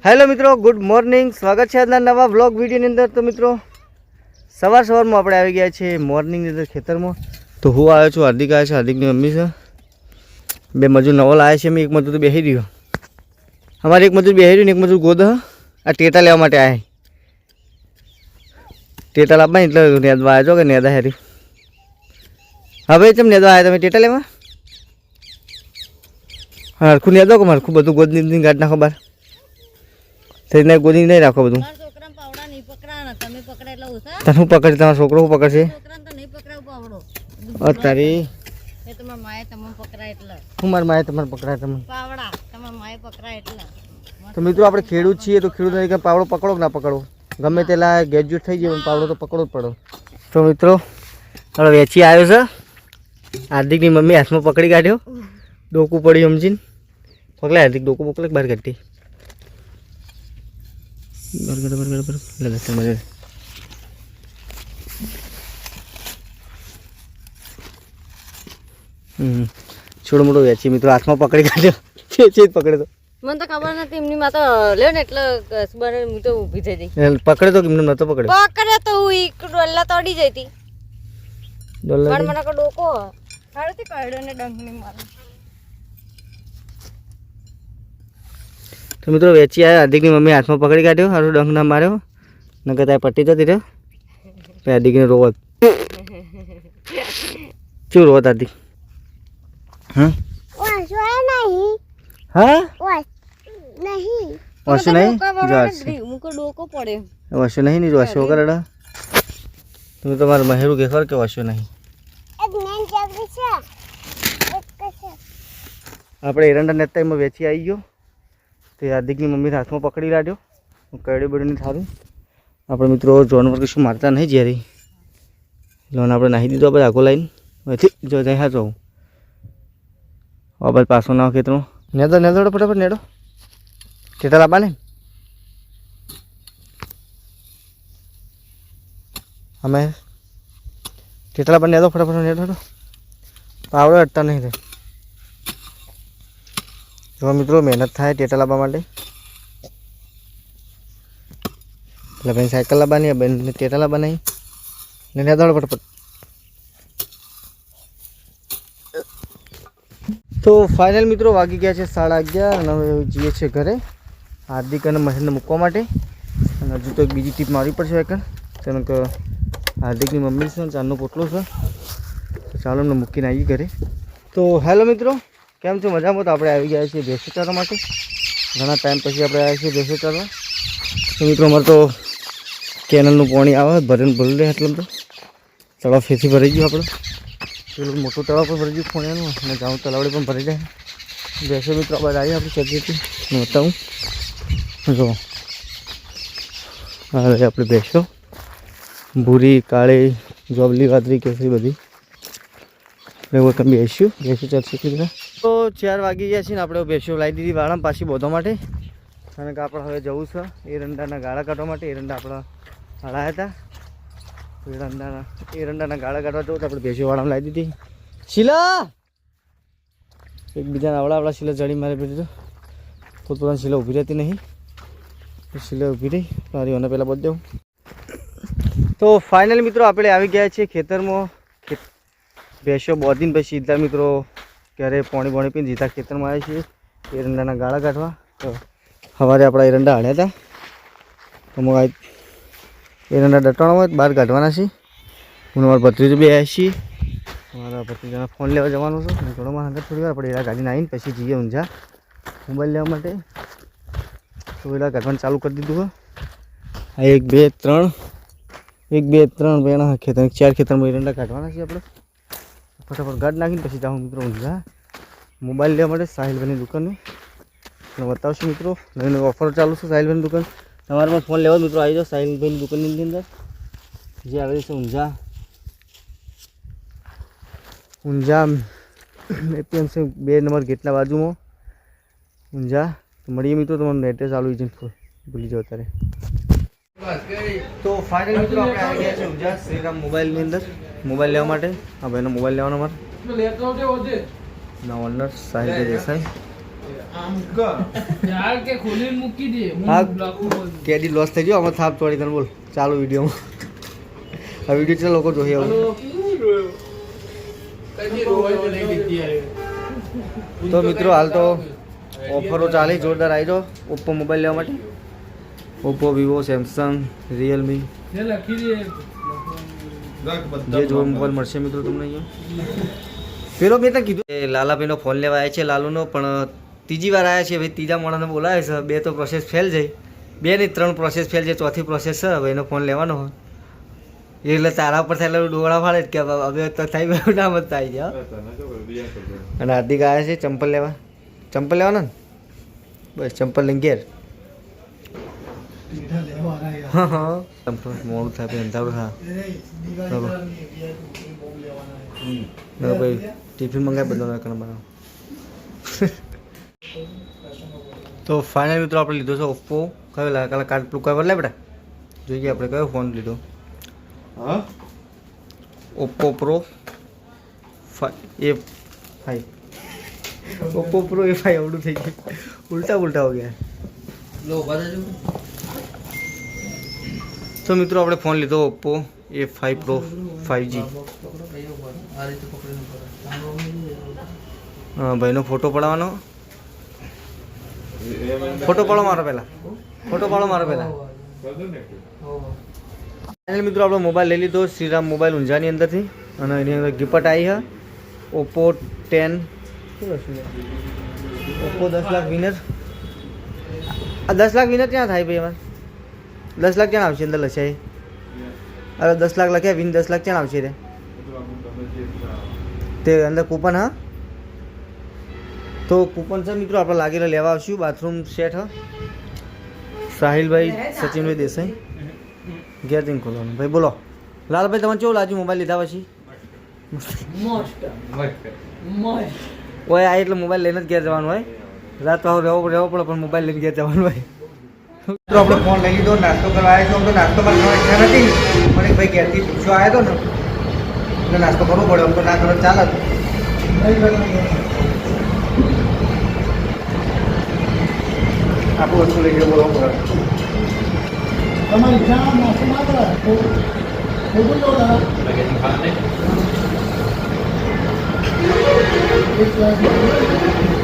Hello મિત્રો, good morning. સ્વાગત છે આજના નવા વ્લોગ વિડીયોની અંદર. તો મિત્રો સવારમાં આપણે આવી ગયા છીએ મોર્નિંગની અંદર ખેતરમાં. તો હું આવ્યો છું, હાર્દિક આવ્યો છે, હાર્દિકની મમ્મી છે, બે મજૂર નવો લાવ્યા છે. એક મજૂર તો બેસી રહ્યો, અમારે એક મજૂર બેસી રહ્યું ને એક મજૂર ગોદ આ ટેટા લેવા માટે આવ્યા. ટેટા લાવવા એટલે નેદવા આવ્યો છો કે નેદા હેરી હવે ચમ નેદવા આવ્યા તમે ટેટા લેવા? હરખું નેદો કે હરખું બધું ગોદની ગાઢ નાખો બાર થઈને ગોદી નહીં રાખો બધું. તને શું પકડશે? તમારો છોકરો શું પકડશે? તારી હું મારી માએ તમારે પકડાય તમને. તો મિત્રો આપણે ખેડૂત છીએ તો ખેડૂત તરીકે પાવડો પકડો કે ના પકડો, ગમે તેલા ગ્રેજ્યુએટ થઈ જાય પાવડો તો પકડવો જ પડો. તો મિત્રો હવે વેચી આવ્યો છે. હાર્દિકની મમ્મી હાથમાં પકડી કાઢ્યો, ડોકું પડ્યું સમજીને. પકડે હાર્દિક, ડોકું પકડે બહાર કાઢી છોડો મોટો વેચી મિત્રો હાથમાં પકડી કાઢ્યો. પકડે તો મને તો ખબર નથી એમની માં તો લ્યો ને એટલે હું તો ઊભી થઈ જઈ. પકડે તો કેમને નતો પકડે? પકડે તો હું ડોલ્લા તોડી જઈ હતી. ડોલ્લા મને કો ડોકો હાડથી કાઢ્યો ને ડંગની મારે. તો મિત્રો વેચી આવ્યા. હાર્દિકની મમ્મી હાથમાં પકડી કાઢ્યો, હારું ડંગ ના માર્યો, નકર ત્યાં પટ્ટી જતી રહ્યો. હાર્દિકને રોવત શું રોવત હાર્દિક? હા હા વસુ નહીં ડોકો પડે વસુ નહીં ની વસુ વગર તમે તમારું મહેરું કે ખબર કે વસુ નહીં. આપણે એરંડા નેતા એમાં વેચી આવી ગયો. તે હાર્દિકની મમ્મીને હાથમાં પકડી લાડ્યો, કડી બડીને થારું. આપણે મિત્રો જોનવર કશું મારતા નહીં જ્યારે લોન આપણે નાહી દીધો આપણે આખો લાઈન જો જાય હા જવું અબાલ પાછો ના ખેતરો નેદો નેદોડો ફટાફટ નેડો ટેટા લાવવા ને અમે ટેટા લાવવા નેદો ફટાફટ નેડો પાવડો અટતા નહીં રહે. જો મિત્રો મહેનત થાય ટેટા લાવવા માટે. એટલે બેન સાયકલ લાવવાની, બેન ટેટા લાવવાની ને નેદોડો ફટાફટ. તો ફાઇનલ મિત્રો વાગી ગયા છે 11:30 અને હવે જઈએ છીએ ઘરે હાર્દિક અને મહેશને મૂકવા માટે. અને હજુ તો એક બીજી ટીપ મારવી પડશે એકન, કારણ કે હાર્દિકની મમ્મી છે, ચાંદનો પોટલો છે. તો ચાલો અમને મૂકીને આવી ઘરે. તો હેલો મિત્રો, કેમ છો? મજામાં? તો આપણે આવી ગયા છીએ ભેંસો ચારવા માટે. ઘણા ટાઈમ પછી આપણે આવ્યા છીએ ભેંસો ચારવા. તો મિત્રો અમારે તો કેનલનું પાણી આવે ભરીને ભરી લે એટલે તો તળાવ ફેથી ભરાઈ ગયું. આપણે પેલું મોટું તળાવ પણ ભરી ગયું ફોણિયાનું અને ગાઉં તલાવડી પણ ભરી જાય. ભેંસો મિત્રો બાદ આવી આપણે ચરતીથી બતાવું. જો હા આપણે ભેંસો ભૂરી કાળી જોબલી વાદળી કેસરી બધી એવું તમે બેસ્યું ચરશું કીધું. તો 4 વાગી ગયા છે ને આપણે ભેંસો લાવી દીધી વાળામાં પાછી બોધવા માટે. કારણ કે આપણે હવે જવું છે એરંડાના ગાળા કાઢવા માટે. એરંડા આપણા હળાયા હતા, એરંડાના ગાળા કાઢવા જવું તો આપણે ભેંસો વાળામાં લાવી દીધી. શીલા એકબીજાના આવડા શીલા જડી મારે પડી તો પોતપોતાની શીલા ઊભી રહેતી નહીં, શીલા ઊભી રહી મારી મને પહેલાં બધ દેવું. તો ફાઇનલ મિત્રો આપણે આવી ગયા છીએ ખેતરમાં. ભેંસો બોધીને પછી સીધા મિત્રો ક્યારે પાણી પીને સીધા ખેતરમાં આવ્યા છીએ એરંડાના ગાળા કાઢવા. તો સવારે આપણા એરંડા હળ્યા હતા, અમુક એરંડા દટાણા હોય બહાર કાઢવાના છે. હું અમારા ભત્રીજો બે આવ્યા છીએ. અમારા ભત્રીજાના ફોન લેવા જવાનું છે. થોડો મારા અંદર થોડી વાર આપણે એરા ગાડીને આવીને પછી જઈએ ઊંઝા મોબાઈલ લેવા માટે. તો એરા કાઢવાનું ચાલુ કરી દીધું હોય. આ 1 2 3 બેના ખેતર 4 ખેતરમાં એરંડા કાઢવાના છે આપણે. ફટાફટ ગાઢ નાખીને પછી જાઉં મિત્રો ઊંઝા મોબાઈલ લેવા માટે સાહિલભાઈની દુકાને. અને બતાવશું મિત્રો નવી નવી ઓફર ચાલુ છે સાહિલભાઈની દુકાન. તમારે પણ ફોન લેવા મિત્રો આવી જાઓ સાહિલભાઈની દુકાનની અંદર જે આવેલી છે ઊંઝા એપીએમસી 2 નંબર ગેટના બાજુમાં ઊંઝા. તો મળીએ મિત્રો, તમારું એડ્રેસ ચાલુ છે ભૂલી જાઓ ત્યારે. તો ફાઇનલ મિત્રો આપણે આવી ગયા છે ઊંઝા શ્રીરામ મોબાઈલની અંદર મોબાઈલ લેવા માટે. આ ભાઈનો મોબાઈલ લેવાનો અમારે ના ઓનર સાહિલભાઈ દેસાઈ. યાર કે ખોલીને મૂકી દે હું હા. લખું બધું. કેદી લોસ થઈ ગયો અમે થાપ તોડી તને બોલ ચાલુ વિડીયોમાં આ વિડીયો છે લોકો જોઈએ હવે કદી રોવાય તો નહીં કીધી યાર. તો મિત્રો હાલ તો ઓફરો ચાલી જોરદાર આવી જાઓ ઓપ્પો મોબાઈલ લેવા માટે ઓપ્પો વિવો સેમસંગ રિયલમી જે લખી દે જે જો મોબાઈલ મળશે મિત્રો તમને અહીંયા પેલો મેં તને કીધું એ લાલાભાઈનો ફોન લેવા આવ્યા છે લાલુનો પણ ત્રીજી વાર આવ્યા છે ભાઈ ત્રીજા માણસને બોલાવે છે બે તો પ્રોસેસ ફેલ જાય બે નહીં 3 પ્રોસેસ ફેલ જાય ચોથી પ્રોસેસ છે હવે એનો ફોન લેવાનો હોય એટલે તારા ઉપર થાય એટલે ડોળા ફાડે જ કે હવે તો થઈ ગયું નામ જ થાય છે હા. અને હાર્દિક આવ્યા છે ચંપલ લેવાના ને બસ ચંપલ લઈને ઘેર હા હા ચંપલ મોડું થાય પછી અંધારું થાય બરાબર ના ભાઈ ટિફિન મંગાવી બધો કણ બનાવો તો ફાઇનલ મિત્રો આપણે લીધો છે ઓપ્પો કયો લાગે કાલે કાર્ડ પેલું કયો બદલાય બેટા જોઈએ આપણે કયો ફોન લીધો हाँ Oppo pro A5 Oppo pro A5 आवड़ू થઈ ગયું ઉલ્ટા ઉલ્ટા હો ગયા લો બતાજો તો મિત્રો આપણે ફોન લીધો ઓપ્પો A5 Pro 5G આ રીતે પકડીને ભાઈનો ફોટો પડાવવાનો ફોટો પાડો મારો પહેલા ફાઇનલ મિત્રો આપણો મોબાઈલ લઈ લીધો શ્રીરામ મોબાઈલ ઊંઝાની અંદરથી અને એની અંદર ગિફ્ટ આવી છે ઓપ્પો 10 ઓપ્પો 10 લાખ વિનર આ 10 લાખ વિનર ક્યાં થાય ભાઈ અમારે 10 લાખ ક્યાં આવશે અંદર લખાય અરે 10 લાખ લખ્યા વિન 10 લાખ ક્યાં આવશે રે તે અંદર કૂપન હા તો કૂપન છે મિત્રો આપણે લાગેલા લેવા આવશું બાથરૂમ સેટ હા સાહિલભાઈ સચિનભાઈ દેસાઈ ગેરથી ખોલવાનું ભાઈ બોલો લાલભાઈ તમે કેવું લાગ્યું મોબાઈલ લીધા પછી મસ્ત ઓય આ એટલે મોબાઈલ લઈને જ ઘેર જવાનું હોય રાત પાછું રહેવો પડે પણ મોબાઈલ લઈને ઘેર જવાનું હોય મિત્રો આપણે ફોન લઈ લીધો નાસ્તો કરવા આવ્યો તો નાસ્તો કરવા ઈચ્છા નથી પણ એક ભાઈ ઘેરથી પૂછવા આવ્યો હતો ને એટલે નાસ્તો કરવો પડ્યો આમ તો ના કરો ચાલે આપણું વસ્તુ લઈ ગયો બોલવું પડે તમારી જાન નાસ્તો ના કરે ખોટું લો ના એક લાખ